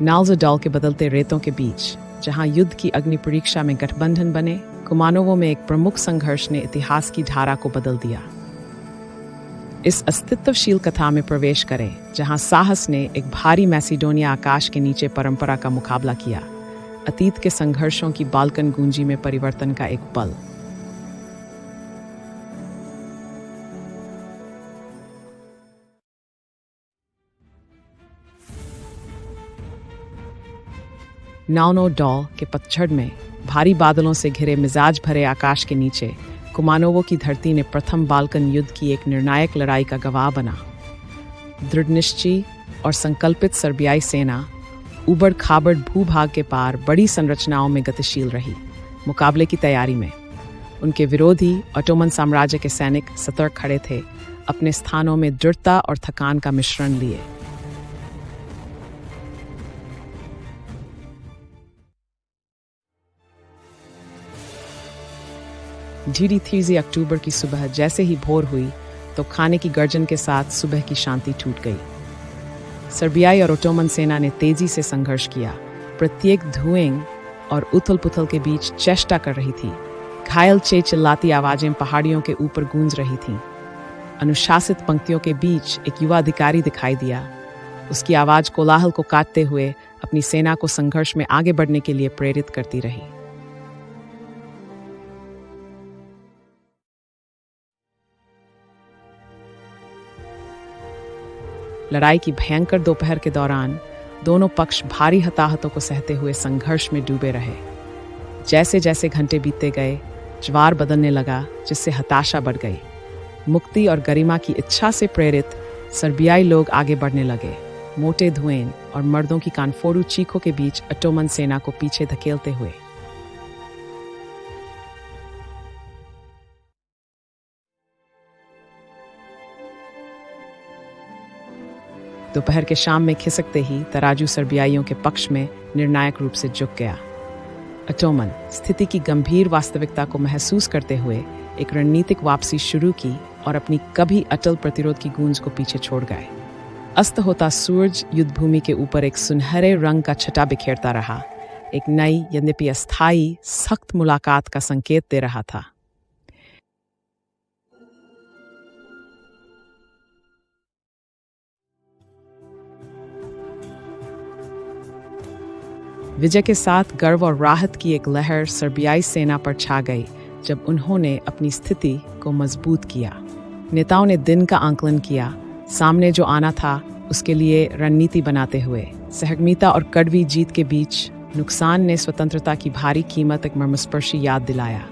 नाल्ज़ोडॉल के बदलते रेतों के बीच, जहां युद्ध की अग्नि परीक्षा में गठबंधन बने, कुमानोवों में एक प्रमुख संघर्ष ने इतिहास की धारा को बदल दिया। इस अस्तित्वशील कथा में प्रवेश करें, जहां साहस ने एक भारी मैसिडोनिया आकाश के नीचे परंपरा का मुकाबला किया, अतीत के संघर्षों की बाल्कन गूंजी में परिवर्तन का एक पल। नाल्ज़ोडॉल के पतझड़ में भारी बादलों से घिरे मिजाज भरे आकाश के नीचे कुमानोवों की धरती ने प्रथम बाल्कन युद्ध की एक निर्णायक लड़ाई का गवाह बना। दृढ़निश्चयी और संकल्पित सर्बियाई सेना उबड़ खाबड़ भूभाग के पार बड़ी संरचनाओं में गतिशील रही। मुकाबले की तैयारी में उनके विरोधी ऑटोमन साम्राज्य के सैनिक सतर्क खड़े थे, अपने स्थानों में दृढ़ता और थकान का मिश्रण लिए। ढीली 3 अक्टूबर की सुबह जैसे ही भोर हुई तो खाने की गर्जन के साथ सुबह की शांति टूट गई। सर्बियाई और ओटोमन सेना ने तेजी से संघर्ष किया, प्रत्येक धुएं और उथल पुथल के बीच चेष्टा कर रही थी। घायल चिल्लाती आवाजें पहाड़ियों के ऊपर गूंज रही थीं। अनुशासित पंक्तियों के बीच एक युवा अधिकारी दिखाई दिया। उसकी आवाज कोलाहल को काटते हुए अपनी सेना को संघर्ष में आगे बढ़ने के लिए प्रेरित करती रही। लड़ाई की भयंकर दोपहर के दौरान दोनों पक्ष भारी हताहतों को सहते हुए संघर्ष में डूबे रहे। जैसे जैसे घंटे बीतते गए, ज्वार बदलने लगा, जिससे हताशा बढ़ गई। मुक्ति और गरिमा की इच्छा से प्रेरित सर्बियाई लोग आगे बढ़ने लगे, मोटे धुएं और मर्दों की कानफोड़ू चीखों के बीच ऑटोमन सेना को पीछे धकेलते हुए। दोपहर के शाम में खिसकते ही तराजू सर्बियाइयों के पक्ष में निर्णायक रूप से झुक गया। ऑटोमन स्थिति की गंभीर वास्तविकता को महसूस करते हुए एक रणनीतिक वापसी शुरू की और अपनी कभी अटल प्रतिरोध की गूंज को पीछे छोड़ गए। अस्त होता सूरज युद्धभूमि के ऊपर एक सुनहरे रंग का छटा बिखेरता रहा, एक नई यद्यपि अस्थायी सख्त मुलाकात का संकेत दे रहा था। विजय के साथ गर्व और राहत की एक लहर सर्बियाई सेना पर छा गई जब उन्होंने अपनी स्थिति को मजबूत किया। नेताओं ने दिन का आंकलन किया, सामने जो आना था उसके लिए रणनीति बनाते हुए। सहर्मिता और कड़वी जीत के बीच नुकसान ने स्वतंत्रता की भारी कीमत एक मर्मस्पर्शी याद दिलाया।